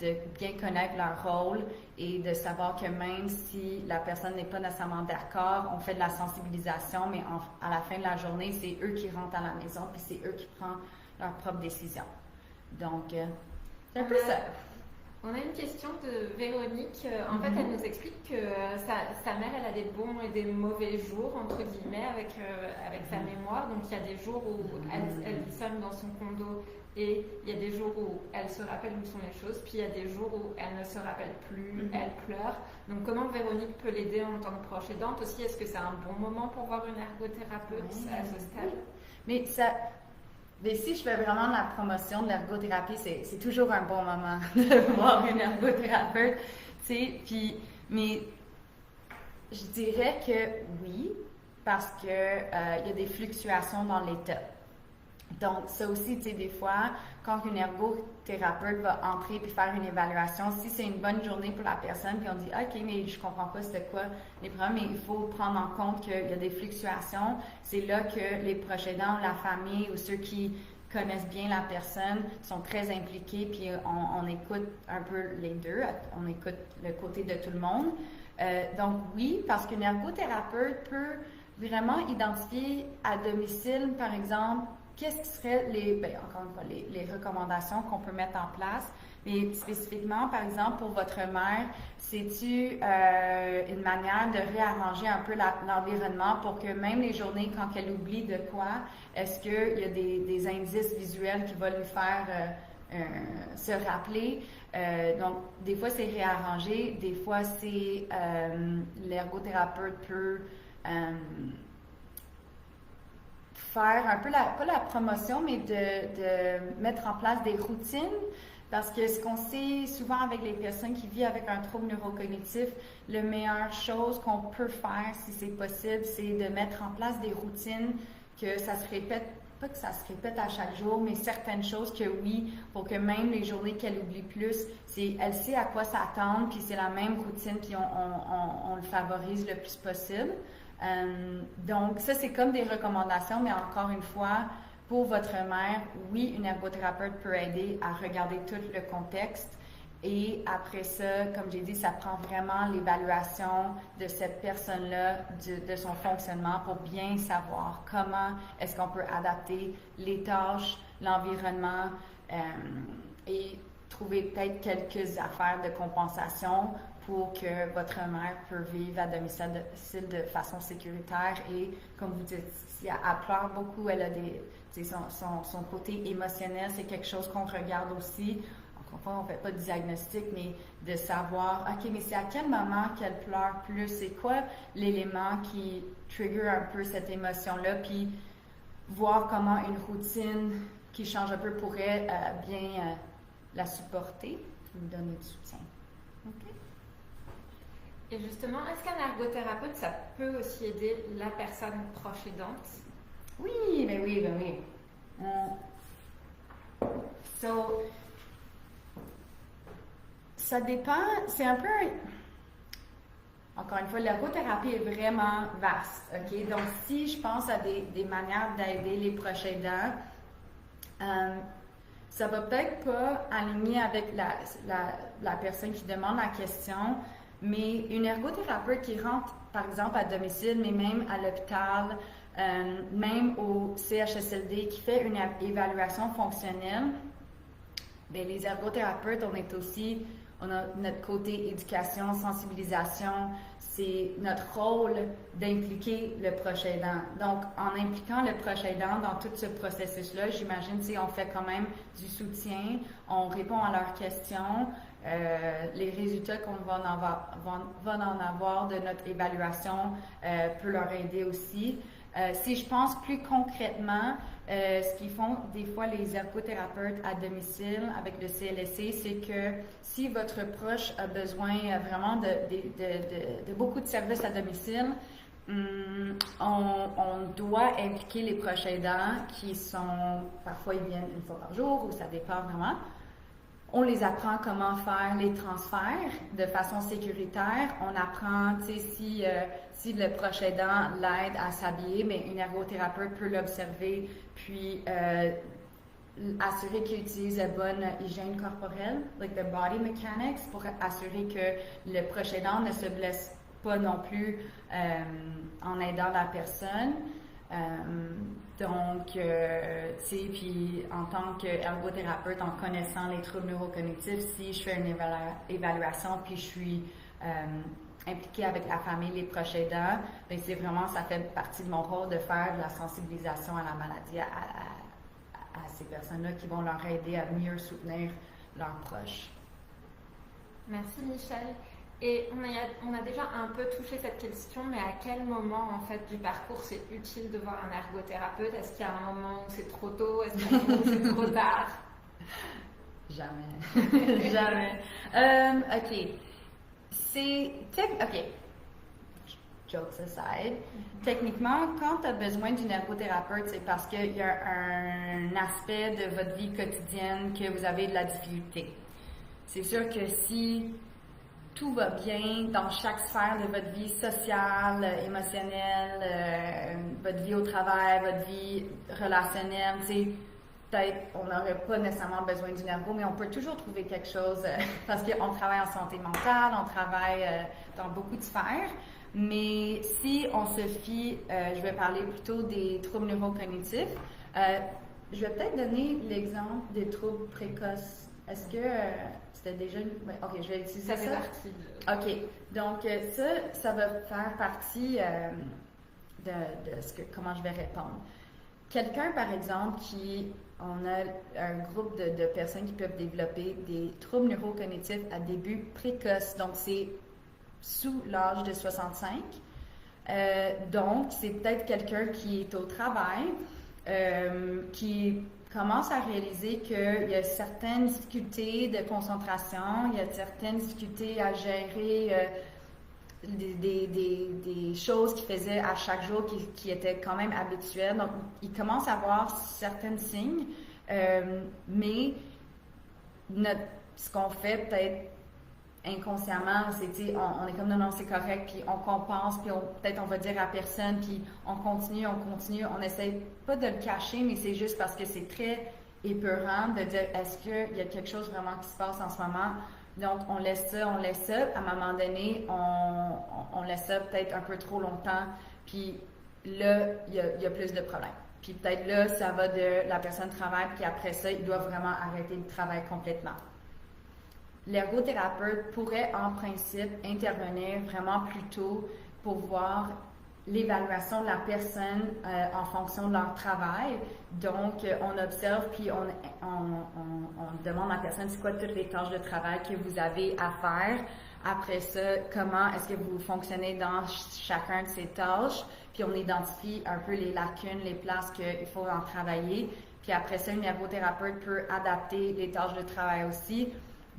de bien connaître leur rôle et de savoir que même si la personne n'est pas nécessairement d'accord, on fait de la sensibilisation, mais à la fin de la journée, c'est eux qui rentrent à la maison, puis c'est eux qui prennent leurs propres décisions. Donc, c'est un peu ça. On a une question de Véronique. En fait, elle nous explique que sa mère, elle a des bons et des mauvais jours, entre guillemets, avec sa mémoire. Donc, il y a des jours où elle sonne dans son condo et il y a des jours où elle se rappelle où sont les choses. Puis, il y a des jours où elle ne se rappelle plus, elle pleure. Donc, comment Véronique peut l'aider en tant que proche aidante aussi? Est-ce que c'est un bon moment pour voir une ergothérapeute à ce stade? Mais si je fais vraiment de la promotion de l'ergothérapie, c'est toujours un bon moment de voir une ergothérapeute, tu sais, mais je dirais que oui, parce que il y a des fluctuations dans l'état. Donc, ça aussi, tu sais, des fois, quand une ergothérapeute va entrer puis faire une évaluation, si c'est une bonne journée pour la personne, puis on dit, OK, mais je comprends pas c'était quoi les problèmes, mais il faut prendre en compte qu'il y a des fluctuations. C'est là que les proches aidants, la famille ou ceux qui connaissent bien la personne sont très impliqués, puis on écoute un peu les deux, on écoute le côté de tout le monde. Donc, oui, parce qu'une ergothérapeute peut vraiment identifier à domicile, par exemple, qu'est-ce qui serait encore une fois, les recommandations qu'on peut mettre en place? Mais spécifiquement, par exemple, pour votre mère, c'est-tu une manière de réarranger un peu l'environnement pour que même les journées quand elle oublie de quoi, est-ce qu'il y a des indices visuels qui vont lui faire se rappeler? Donc, des fois, c'est réarrangé, des fois, c'est l'ergothérapeute peut faire un peu, pas la promotion, mais de mettre en place des routines. Parce que ce qu'on sait souvent avec les personnes qui vivent avec un trouble neurocognitif, la meilleure chose qu'on peut faire, si c'est possible, c'est de mettre en place des routines que ça se répète, pas que ça se répète à chaque jour, mais certaines choses que oui, pour que même les journées qu'elle oublie plus, elle sait à quoi s'attendre, puis c'est la même routine, puis on le favorise le plus possible. Donc ça, c'est comme des recommandations, mais encore une fois, pour votre mère, oui, une ergothérapeute peut aider à regarder tout le contexte. Et après ça, comme j'ai dit, ça prend vraiment l'évaluation de cette personne-là, de son fonctionnement pour bien savoir comment est-ce qu'on peut adapter les tâches, l'environnement et trouver peut-être quelques affaires de compensation pour que votre mère peut vivre à domicile de façon sécuritaire. Et comme vous dites, si elle pleure beaucoup, elle a son côté émotionnel, c'est quelque chose qu'on regarde aussi. Encore une fois, on ne fait pas de diagnostic, mais de savoir, OK, mais c'est à quel moment qu'elle pleure plus? C'est quoi l'élément qui trigger un peu cette émotion-là? Puis voir comment une routine qui change un peu pourrait bien la supporter, lui donner du soutien. OK? Et justement, est-ce qu'un ergothérapeute, ça peut aussi aider la personne proche aidante? Oui, ben oui, ben oui. Ça dépend, c'est un peu... Encore une fois, l'ergothérapie est vraiment vaste, OK? Donc, si je pense à des manières d'aider les proches aidants, ça va peut-être pas aligner avec la personne qui demande la question, mais une ergothérapeute qui rentre, par exemple, à domicile, mais même à l'hôpital, même au CHSLD, qui fait une évaluation fonctionnelle, bien, les ergothérapeutes, on a notre côté éducation, sensibilisation, c'est notre rôle d'impliquer le proche aidant. Donc, en impliquant le proche aidant dans tout ce processus-là, j'imagine, on fait quand même du soutien, on répond à leurs questions, les résultats qu'on va en avoir de notre évaluation peut leur aider aussi. Si je pense plus concrètement, ce qu'ils font des fois les ergothérapeutes à domicile avec le CLSC, c'est que si votre proche a besoin vraiment de beaucoup de services à domicile, on doit impliquer les proches aidants qui sont, parfois ils viennent une fois par jour ou ça dépend vraiment. On les apprend comment faire les transferts de façon sécuritaire. On apprend, si le proche aidant l'aide à s'habiller, mais une ergothérapeute peut l'observer, puis assurer qu'il utilise la bonne hygiène corporelle, like the body mechanics, pour assurer que le proche aidant ne se blesse pas non plus en aidant la personne. Donc, puis en tant qu'ergothérapeute, en connaissant les troubles neurocognitifs, si je fais une évaluation, puis je suis impliquée avec la famille, les proches aidants, bien c'est vraiment, ça fait partie de mon rôle de faire de la sensibilisation à la maladie à ces personnes-là qui vont leur aider à mieux soutenir leurs proches. Merci Michel. Et on a déjà un peu touché cette question, mais à quel moment en fait du parcours c'est utile de voir un ergothérapeute? Est-ce qu'il y a un moment où c'est trop tôt? Est-ce qu'il y a un moment où c'est trop tard? Jamais. Jamais. OK. OK. Jokes aside. Techniquement, quand tu as besoin d'une ergothérapeute, c'est parce qu'il y a un aspect de votre vie quotidienne que vous avez de la difficulté. C'est sûr que si tout va bien dans chaque sphère de votre vie sociale, émotionnelle, votre vie au travail, votre vie relationnelle, peut-être on n'aurait pas nécessairement besoin d'une ergo, mais on peut toujours trouver quelque chose parce qu'on travaille en santé mentale, on travaille dans beaucoup de sphères. Mais si on se fie, je vais parler plutôt des troubles neurocognitifs, je vais peut-être donner l'exemple des troubles précoces. Est-ce que c'était déjà... OK, je vais utiliser ça. Ça fait partie de... OK. Donc, ça va faire partie de comment je vais répondre. Quelqu'un, par exemple, on a un groupe de personnes qui peuvent développer des troubles neurocognitifs à début précoce. Donc, c'est sous l'âge de 65. Donc, c'est peut-être quelqu'un qui est au travail, qui commence à réaliser qu'il y a certaines difficultés de concentration, il y a certaines difficultés à gérer des choses qu'il faisait à chaque jour qui étaient quand même habituelles. Donc, il commence à avoir certains signes, mais ce qu'on fait peut-être inconsciemment, c'est, on est comme non, c'est correct, puis on compense, puis peut-être on va dire à personne, puis on continue, on essaie pas de le cacher, mais c'est juste parce que c'est très épeurant de dire, est-ce qu'il y a quelque chose vraiment qui se passe en ce moment? Donc, on laisse ça, à un moment donné, on laisse ça peut-être un peu trop longtemps, puis là, il y a plus de problèmes. Puis peut-être là, ça va de la personne travaille, puis après ça, il doit vraiment arrêter le travail complètement. L'ergothérapeute pourrait en principe intervenir vraiment plus tôt pour voir l'évaluation de la personne en fonction de leur travail. Donc, on observe puis on demande à la personne c'est quoi toutes les tâches de travail que vous avez à faire. Après ça, comment est-ce que vous fonctionnez dans chacun de ces tâches. Puis on identifie un peu les lacunes, les places qu'il faut en travailler. Puis après ça, une ergothérapeute peut adapter les tâches de travail aussi.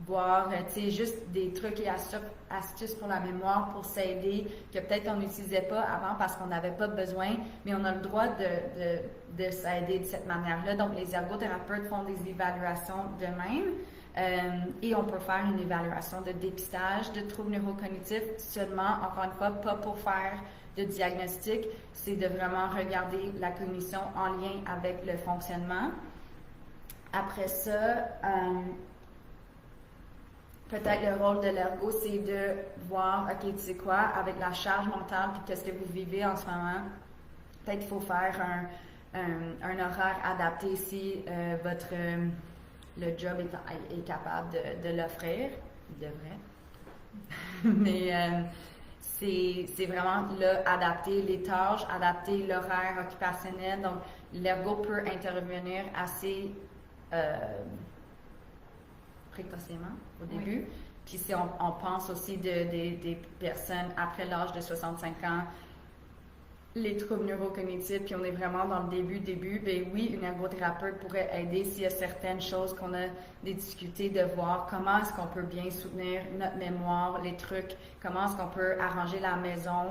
Voir, tu sais, juste des trucs et astuces pour la mémoire, pour s'aider, que peut-être on n'utilisait pas avant parce qu'on n'avait pas besoin, mais on a le droit de s'aider de cette manière-là. Donc, les ergothérapeutes font des évaluations d'eux-mêmes et on peut faire une évaluation de dépistage de troubles neurocognitifs seulement, encore une fois, pas pour faire de diagnostic, c'est de vraiment regarder la cognition en lien avec le fonctionnement. Après ça, peut-être le rôle de l'ergo, c'est de voir, OK, tu sais quoi, avec la charge mentale, puis qu'est-ce que vous vivez en ce moment, peut-être qu'il faut faire un horaire adapté si le job est capable de l'offrir. Il devrait. Mais c'est vraiment là, adapter les tâches, adapter l'horaire occupationnel. Donc, l'ergo peut intervenir assez précocement au début. Oui. Puis si on pense aussi des personnes après l'âge de 65 ans, les troubles neurocognitifs, puis on est vraiment dans le début, bien oui, une ergothérapeute pourrait aider s'il y a certaines choses qu'on a des difficultés de voir, comment est-ce qu'on peut bien soutenir notre mémoire, les trucs, comment est-ce qu'on peut arranger la maison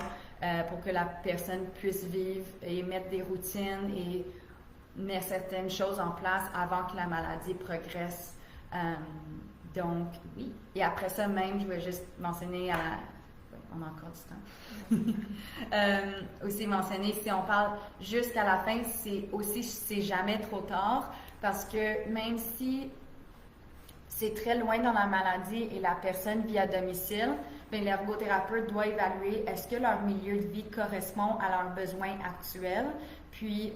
pour que la personne puisse vivre et mettre des routines et mettre certaines choses en place avant que la maladie progresse. Donc, oui. Et après ça, même, je voulais juste mentionner on a encore du temps. Aussi mentionner, si on parle jusqu'à la fin, c'est jamais trop tard parce que même si c'est très loin dans la maladie et la personne vit à domicile, bien, l'ergothérapeute doit évaluer est-ce que leur milieu de vie correspond à leurs besoins actuels. Puis,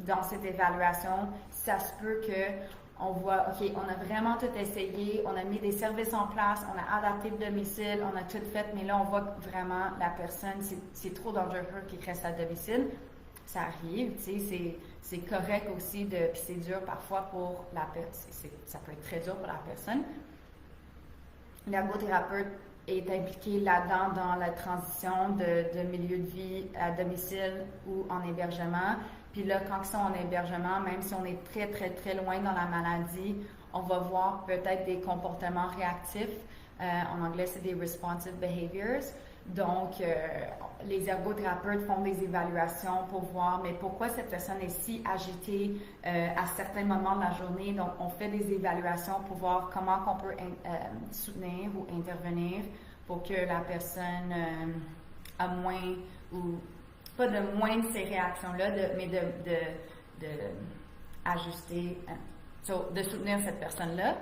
dans cette évaluation, ça se peut que on voit, OK, on a vraiment tout essayé, on a mis des services en place, on a adapté le domicile, on a tout fait, mais là, on voit que vraiment la personne, c'est trop dangereux qu'il reste à domicile. Ça arrive, tu sais, c'est correct aussi, puis c'est dur parfois pour la personne, ça peut être très dur pour la personne. L'ergothérapeute est impliqué là-dedans dans la transition de milieu de vie à domicile ou en hébergement. Puis là, quand ils sont en hébergement, même si on est très, très, très loin dans la maladie, on va voir peut-être des comportements réactifs. En anglais, c'est des responsive behaviors. Donc, les ergothérapeutes font des évaluations pour voir, mais pourquoi cette personne est si agitée à certains moments de la journée. Donc, on fait des évaluations pour voir comment on peut soutenir ou intervenir pour que la personne a moins ou pas de moins de ces réactions-là, mais de ajuster, de soutenir cette personne-là.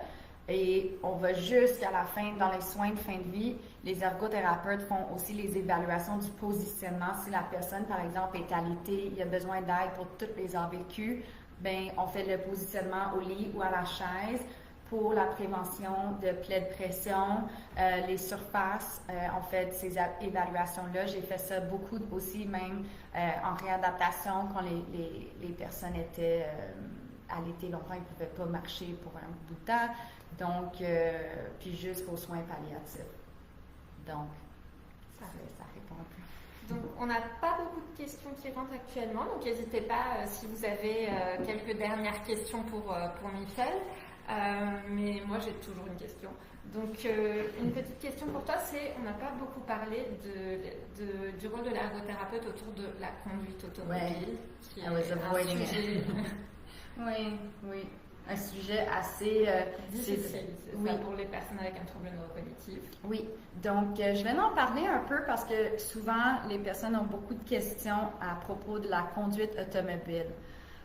Et on va jusqu'à la fin, dans les soins de fin de vie, les ergothérapeutes font aussi les évaluations du positionnement. Si la personne, par exemple, est alitée, il y a besoin d'aide pour toutes les AVQ, ben on fait le positionnement au lit ou à la chaise pour la prévention de plaies de pression, les surfaces. On fait ces évaluations-là. J'ai fait ça beaucoup aussi, même en réadaptation, quand les personnes étaient allaitées longtemps, ils ne pouvaient pas marcher pour un bout de temps. Donc, puis jusqu'aux soins palliatifs. Donc, ça répond un peu. Donc, on n'a pas beaucoup de questions qui rentrent actuellement, donc n'hésitez pas si vous avez quelques dernières questions pour Michel. Mais moi, j'ai toujours une question. Donc, une petite question pour toi, c'est, on n'a pas beaucoup parlé du rôle de l'ergothérapeute autour de la conduite automobile, qui est un sujet... Oui. Un sujet assez difficile, c'est ça, pour les personnes avec un trouble neurocognitif. Oui, donc je vais en parler un peu parce que souvent les personnes ont beaucoup de questions à propos de la conduite automobile.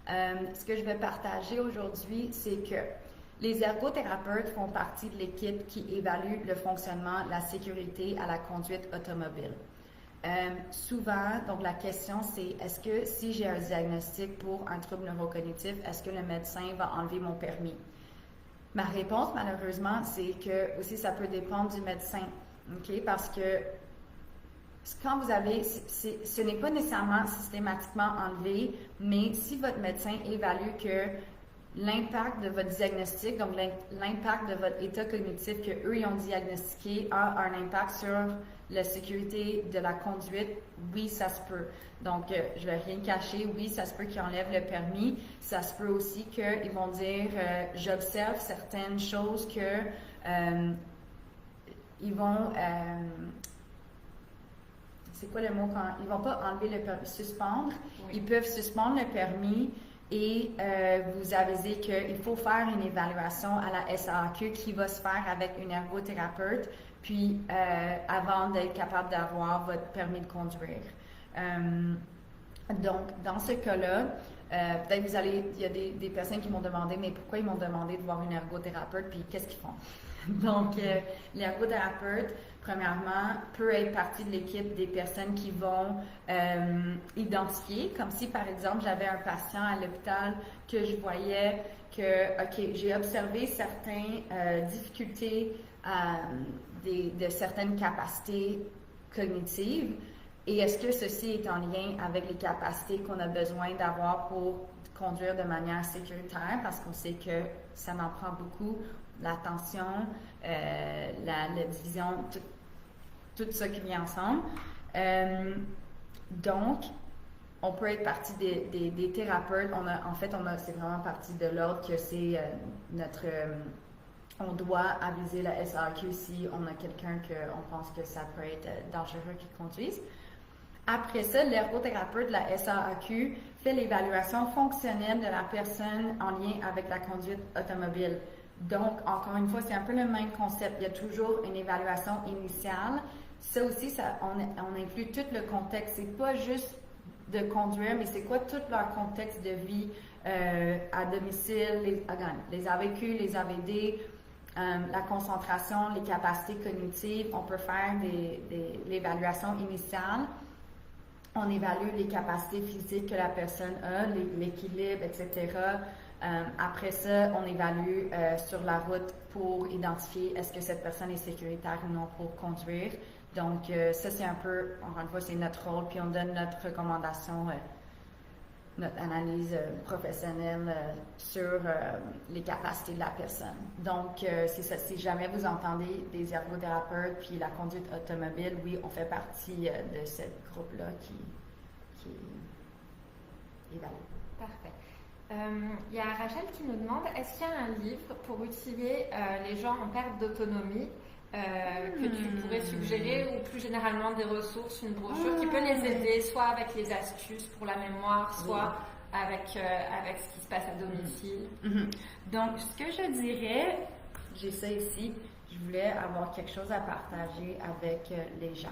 Ce que je vais partager aujourd'hui, c'est que les ergothérapeutes font partie de l'équipe qui évalue le fonctionnement, la sécurité à la conduite automobile. Souvent, donc la question c'est, est-ce que si j'ai un diagnostic pour un trouble neurocognitif, est-ce que le médecin va enlever mon permis? Ma réponse, malheureusement, c'est que aussi ça peut dépendre du médecin, ok? Parce que quand vous avez, ce n'est pas nécessairement systématiquement enlevé, mais si votre médecin évalue que l'impact de votre diagnostic, donc l'impact de votre état cognitif qu'eux ils ont diagnostiqué a un impact sur la sécurité de la conduite, oui, ça se peut. Donc, je ne vais rien cacher, oui, ça se peut qu'ils enlèvent le permis. Ça se peut aussi qu'ils vont dire, j'observe certaines choses que ils vont... c'est quoi le mot quand... Ils ne vont pas enlever le permis, suspendre. Oui. Ils peuvent suspendre le permis et vous aviser qu'il faut faire une évaluation à la SAAQ qui va se faire avec une ergothérapeute, puis avant d'être capable d'avoir votre permis de conduire. Donc, dans ce cas-là, peut-être il y a des personnes qui m'ont demandé, mais pourquoi ils m'ont demandé de voir une ergothérapeute, puis qu'est-ce qu'ils font? Donc, l'ergothérapeute, premièrement, peut être partie de l'équipe des personnes qui vont identifier, comme si, par exemple, j'avais un patient à l'hôpital que je voyais que, OK, j'ai observé certaines difficultés de certaines capacités cognitives, et est-ce que ceci est en lien avec les capacités qu'on a besoin d'avoir pour conduire de manière sécuritaire, parce qu'on sait que ça en prend beaucoup, l'attention, la division, tout ça qui vient ensemble. Donc, on peut être partie des thérapeutes. C'est vraiment partie de l'ordre que c'est on doit aviser la SAQ si on a quelqu'un qu'on pense que ça peut être dangereux qui conduise. Après ça, l'ergothérapeute de la SAQ fait l'évaluation fonctionnelle de la personne en lien avec la conduite automobile. Donc, encore une fois, c'est un peu le même concept. Il y a toujours une évaluation initiale. Ça aussi, on inclut tout le contexte. C'est pas juste de conduire, mais c'est quoi tout leur contexte de vie à domicile, les AVQ, les AVD, la concentration, les capacités cognitives. On peut faire l'évaluation initiale. On évalue les capacités physiques que la personne a, l'équilibre, etc. Après ça, on évalue sur la route pour identifier est-ce que cette personne est sécuritaire ou non pour conduire. Donc, ça, c'est un peu, encore une fois, c'est notre rôle, puis on donne notre recommandation, notre analyse professionnelle sur les capacités de la personne. Donc, c'est ça. Si jamais vous entendez des ergothérapeutes puis la conduite automobile, oui, on fait partie de ce groupe-là qui évalue. Parfait. Il y a Rachel qui nous demande, est-ce qu'il y a un livre pour outiller les gens en perte d'autonomie que tu pourrais suggérer, ou plus généralement des ressources, une brochure qui peut les aider, soit avec les astuces pour la mémoire, soit avec ce qui se passe à domicile. Donc, ce que je dirais, j'ai ça ici, je voulais avoir quelque chose à partager avec les gens.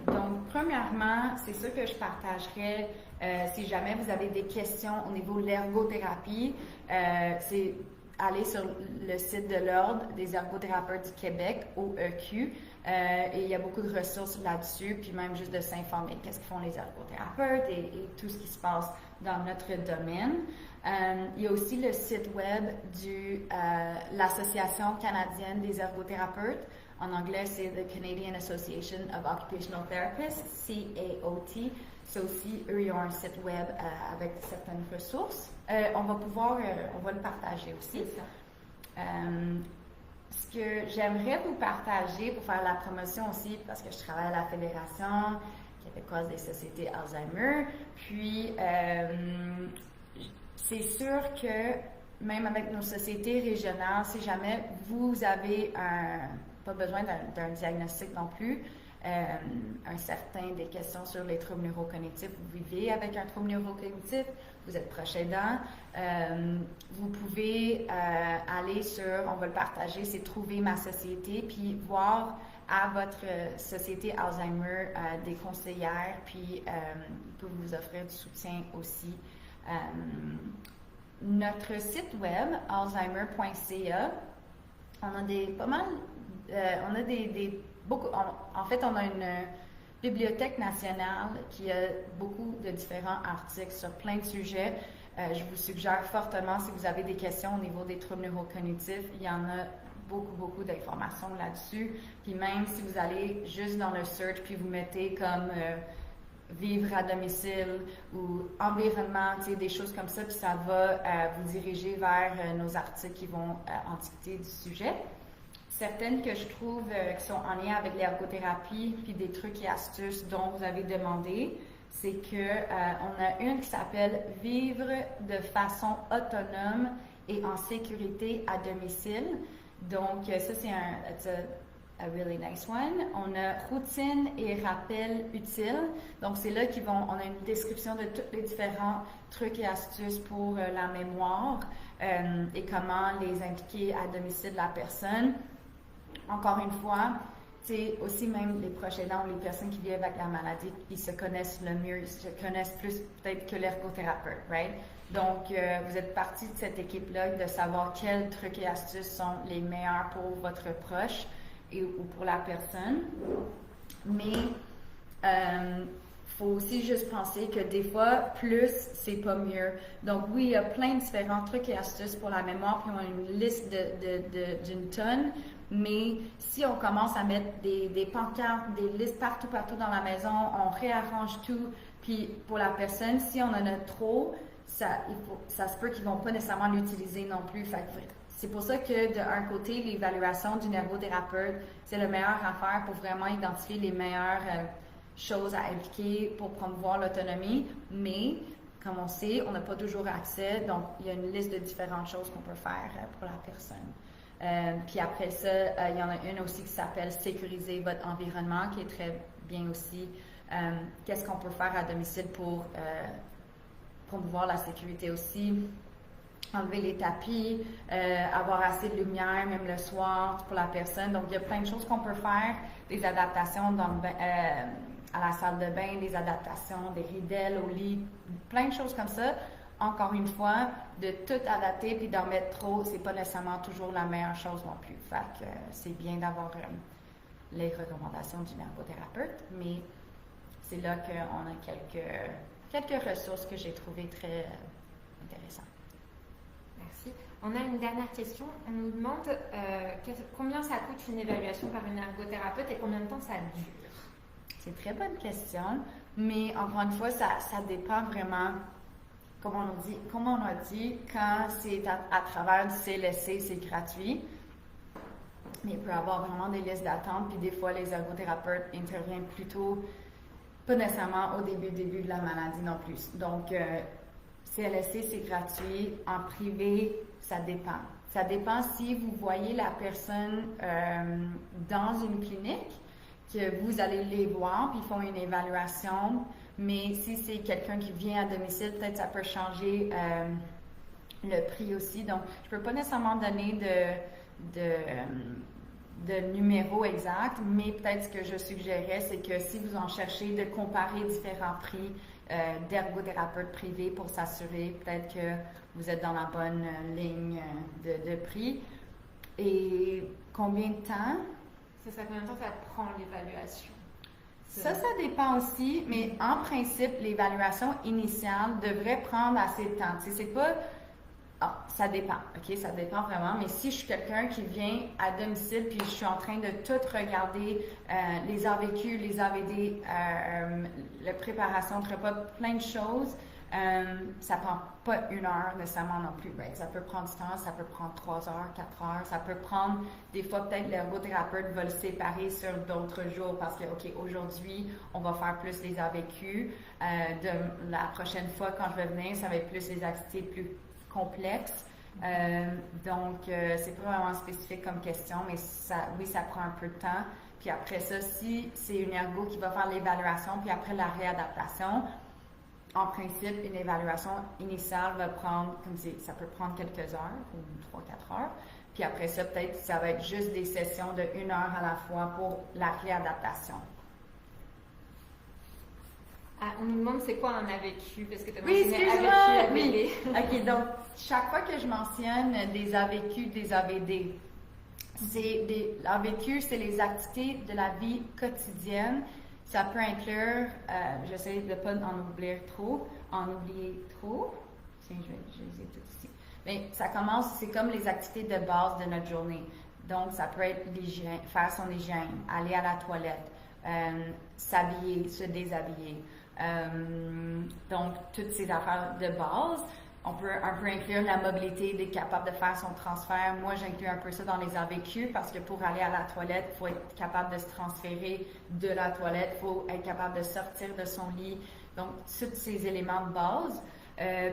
Donc, premièrement, c'est sûr que je partagerais, si jamais vous avez des questions au niveau de l'ergothérapie, c'est aller sur le site de l'Ordre des ergothérapeutes du Québec, OEQ, et il y a beaucoup de ressources là-dessus, puis même juste de s'informer qu'est-ce que font les ergothérapeutes et tout ce qui se passe dans notre domaine. Il y a aussi le site web de l'Association canadienne des ergothérapeutes. En anglais, c'est the Canadian Association of Occupational Therapists, CAOT. Ça aussi, eux, ils ont un site web avec certaines ressources. On va le partager aussi. Ce que j'aimerais vous partager pour faire la promotion aussi, parce que je travaille à la Fédération québécoise des sociétés Alzheimer, puis c'est sûr que même avec nos sociétés régionales, si jamais vous avez pas besoin d'un diagnostic non plus, des questions sur les troubles neurocognitifs, vous vivez avec un trouble neurocognitif, vous êtes proche aidant, vous pouvez aller sur, on va le partager, c'est Trouver ma société, puis voir à votre société Alzheimer des conseillères, puis ils peuvent vous offrir du soutien aussi. Notre site web, alzheimer.ca, on a on a une bibliothèque nationale qui a beaucoup de différents articles sur plein de sujets. Je vous suggère fortement, si vous avez des questions au niveau des troubles neurocognitifs, il y en a beaucoup d'informations là-dessus. Puis même si vous allez juste dans le search, puis vous mettez comme vivre à domicile ou environnement, des choses comme ça, puis ça va vous diriger vers nos articles qui vont en discuter du sujet. Certaines que je trouve qui sont en lien avec l'ergothérapie, puis des trucs et astuces dont vous avez demandé, c'est que on a une qui s'appelle « Vivre de façon autonome et en sécurité à domicile ». Donc, ça, c'est a really nice one. On a routine et rappel utile. Donc, c'est là on a une description de tous les différents trucs et astuces pour la mémoire et comment les impliquer à domicile de la personne. Encore une fois, c'est aussi même les proches aidants ou les personnes qui vivent avec la maladie, ils se connaissent le mieux, ils se connaissent plus peut-être que l'ergothérapeute, right? Donc, vous êtes partie de cette équipe-là de savoir quels trucs et astuces sont les meilleurs pour votre proche ou pour la personne. Mais, faut aussi juste penser que des fois, plus, c'est pas mieux. Donc, oui, il y a plein de différents trucs et astuces pour la mémoire, puis on a une liste d'une tonne. Mais si on commence à mettre des pancartes, des listes partout dans la maison, on réarrange tout, puis pour la personne, si on en a trop, ça se peut qu'ils ne vont pas nécessairement l'utiliser non plus. C'est pour ça que d'un côté, l'évaluation du ergothérapeute, c'est le meilleur à faire pour vraiment identifier les meilleures choses à impliquer pour promouvoir l'autonomie. Mais, comme on sait, on n'a pas toujours accès, donc il y a une liste de différentes choses qu'on peut faire pour la personne. Puis après ça, il y en a une aussi qui s'appelle « Sécuriser votre environnement » qui est très bien aussi. Qu'est-ce qu'on peut faire à domicile pour promouvoir la sécurité aussi? Enlever les tapis, avoir assez de lumière, même le soir, pour la personne. Donc, il y a plein de choses qu'on peut faire. Des adaptations à la salle de bain, des adaptations, des ridelles au lit, plein de choses comme ça. Encore une fois, de tout adapter puis d'en mettre trop, c'est pas nécessairement toujours la meilleure chose non plus. Fait que c'est bien d'avoir les recommandations du ergothérapeute, mais c'est là qu'on a quelques ressources que j'ai trouvées très intéressantes. Merci. On a une dernière question. On nous demande combien ça coûte une évaluation par une ergothérapeute et combien de temps ça dure? C'est une très bonne question, mais encore une fois, ça dépend vraiment. Comme on a dit, quand c'est à travers du CLSC, c'est gratuit. Mais il peut y avoir vraiment des listes d'attente, puis des fois, les ergothérapeutes interviennent plutôt, pas nécessairement au début de la maladie non plus. Donc, CLSC, c'est gratuit. En privé, ça dépend. Ça dépend si vous voyez la personne dans une clinique, que vous allez les voir, puis ils font une évaluation. Mais si c'est quelqu'un qui vient à domicile, peut-être ça peut changer le prix aussi. Donc, je ne peux pas nécessairement donner de numéro exact, mais peut-être ce que je suggérais, c'est que si vous en cherchez, de comparer différents prix d'ergothérapeutes privés pour s'assurer peut-être que vous êtes dans la bonne ligne de prix. Et combien de temps? C'est ça, combien de temps ça prend l'évaluation? Ça dépend aussi, mais en principe, l'évaluation initiale devrait prendre assez de temps. Tu sais, c'est pas... Ah, ça dépend, OK? Ça dépend vraiment. Mais si je suis quelqu'un qui vient à domicile puis je suis en train de tout regarder, les AVQ, les AVD, la préparation de repas, plein de choses, ça prend pas 1 heure nécessairement non plus. Right? Ça peut prendre du temps, ça peut prendre 3 heures, 4 heures, ça peut prendre, des fois peut-être l'ergothérapeute va le séparer sur d'autres jours parce que, OK, aujourd'hui, on va faire plus les AVQ. De la prochaine fois, quand je vais venir, ça va être plus les activités plus complexes. Donc, c'est pas vraiment spécifique comme question, mais oui, ça prend un peu de temps. Puis après ça, si c'est une ergo qui va faire l'évaluation, puis après la réadaptation, en principe, une évaluation initiale va prendre, comme ça peut prendre quelques heures, ou 3-4 heures. Puis après ça, peut-être, ça va être juste des sessions de 1 heure à la fois pour la réadaptation. Ah, on nous demande c'est quoi un AVQ, parce que tu as Oui, mentionné excuse-moi! AVQ, Oui. OK, donc, chaque fois que je mentionne des AVQ, des AVD, l'AVQ, c'est les activités de la vie quotidienne. Ça peut inclure, j'essaie de ne pas en oublier trop. Tiens, je les ai toutes ici. Mais ça commence, c'est comme les activités de base de notre journée. Donc, ça peut être l'hygiène, faire son hygiène, aller à la toilette, s'habiller, se déshabiller. Donc, toutes ces affaires de base. On peut un peu inclure la mobilité, d'être capable de faire son transfert. Moi, j'inclus un peu ça dans les AVQ parce que pour aller à la toilette, il faut être capable de se transférer de la toilette, il faut être capable de sortir de son lit. Donc, tous ces éléments de base.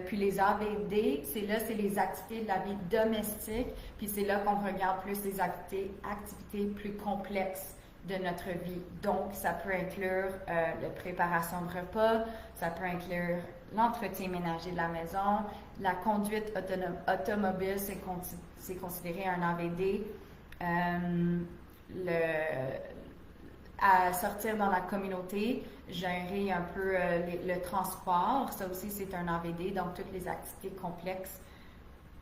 Puis les AVD, c'est les activités de la vie domestique, puis c'est là qu'on regarde plus les activités plus complexes de notre vie. Donc, ça peut inclure la préparation de repas, ça peut inclure l'entretien ménager de la maison, la conduite automobile, c'est considéré un AVD, à sortir dans la communauté, gérer un peu le transport, ça aussi c'est un AVD, donc toutes les activités complexes.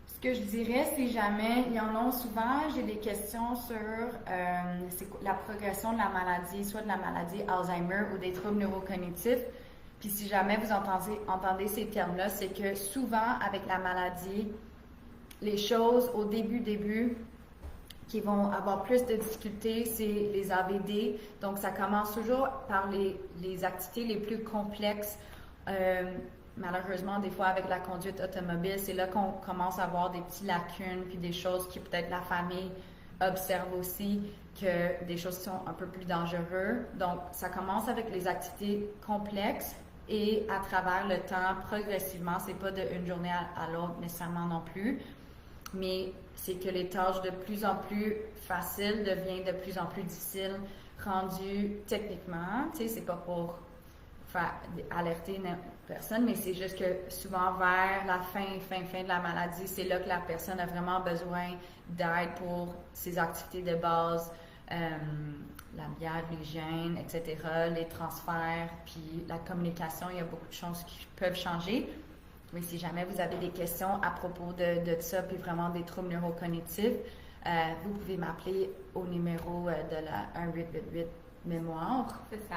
Ce que je dirais, si jamais, il y en a souvent, j'ai des questions sur la progression de la maladie, soit de la maladie Alzheimer ou des troubles neurocognitifs. Puis si jamais vous entendez ces termes-là, c'est que souvent, avec la maladie, les choses au début, qui vont avoir plus de difficultés, c'est les AVD. Donc, ça commence toujours par les activités les plus complexes. Malheureusement, des fois, avec la conduite automobile, c'est là qu'on commence à avoir des petites lacunes, puis des choses qui peut-être la famille observe aussi, que des choses qui sont un peu plus dangereuses. Donc, ça commence avec les activités complexes et à travers le temps, progressivement, c'est pas d'une journée à l'autre nécessairement non plus, mais c'est que les tâches de plus en plus faciles deviennent de plus en plus difficiles, rendues techniquement. Tu sais, c'est pas pour alerter personne, mais c'est juste que souvent vers la fin de la maladie, c'est là que la personne a vraiment besoin d'aide pour ses activités de base, l'habillage, l'hygiène, etc., les transferts, puis la communication. Il y a beaucoup de choses qui peuvent changer. Mais si jamais vous avez des questions à propos de ça, puis vraiment des troubles neurocognitifs, vous pouvez m'appeler au numéro de la 1888 mémoire. C'est ça,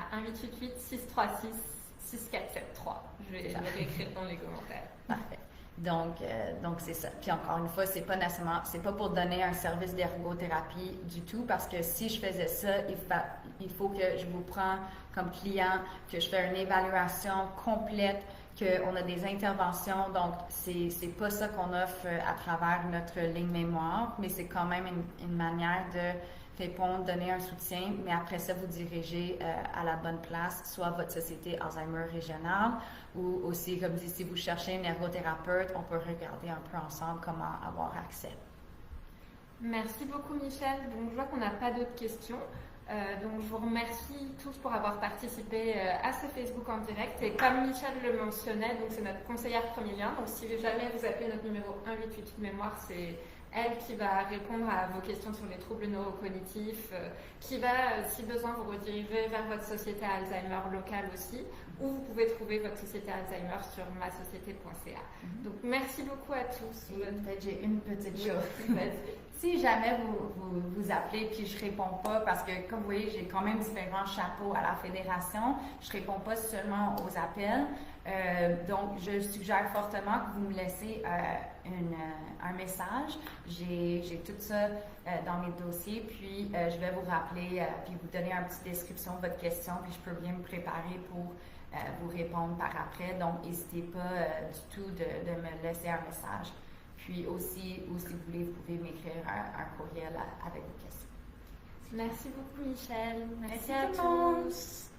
1888-636-6473. Je vais le réécrire dans les commentaires. Parfait. Donc c'est ça. Puis encore une fois, c'est pas pour donner un service d'ergothérapie du tout, parce que si je faisais ça, il faut que je vous prends comme client, que je fais une évaluation complète, qu'on a des interventions. Donc, c'est pas ça qu'on offre à travers notre ligne mémoire, mais c'est quand même une manière de répondre, donner un soutien, mais après ça, vous dirigez à la bonne place, soit votre société Alzheimer régionale, ou aussi, comme dit, si vous cherchez une ergothérapeute, on peut regarder un peu ensemble comment avoir accès. Merci beaucoup, Michel. Donc, je vois qu'on n'a pas d'autres questions. Donc, je vous remercie tous pour avoir participé à ce Facebook en direct. Et comme Michel le mentionnait, donc c'est notre conseillère premier lien. Donc, si jamais vous appelez notre numéro 1888 mémoire, c'est elle qui va répondre à vos questions sur les troubles neurocognitifs, qui va, si besoin, vous rediriger vers votre société Alzheimer locale aussi, ou vous pouvez trouver votre société Alzheimer sur masociété.ca. Donc, merci beaucoup à tous. Et peut-être j'ai une petite chose. si jamais vous appelez puis je réponds pas, parce que comme vous voyez, j'ai quand même différents chapeaux à la fédération, je réponds pas seulement aux appels. Donc, je suggère fortement que vous me laissez un message. J'ai tout ça dans mes dossiers, puis je vais vous rappeler, puis vous donner une petite description de votre question, puis je peux bien me préparer pour vous répondre par après. Donc, n'hésitez pas du tout de me laisser un message. Puis aussi, ou si vous voulez, vous pouvez m'écrire un courriel avec vos questions. Merci beaucoup, Michel. Merci à tout le monde. tous.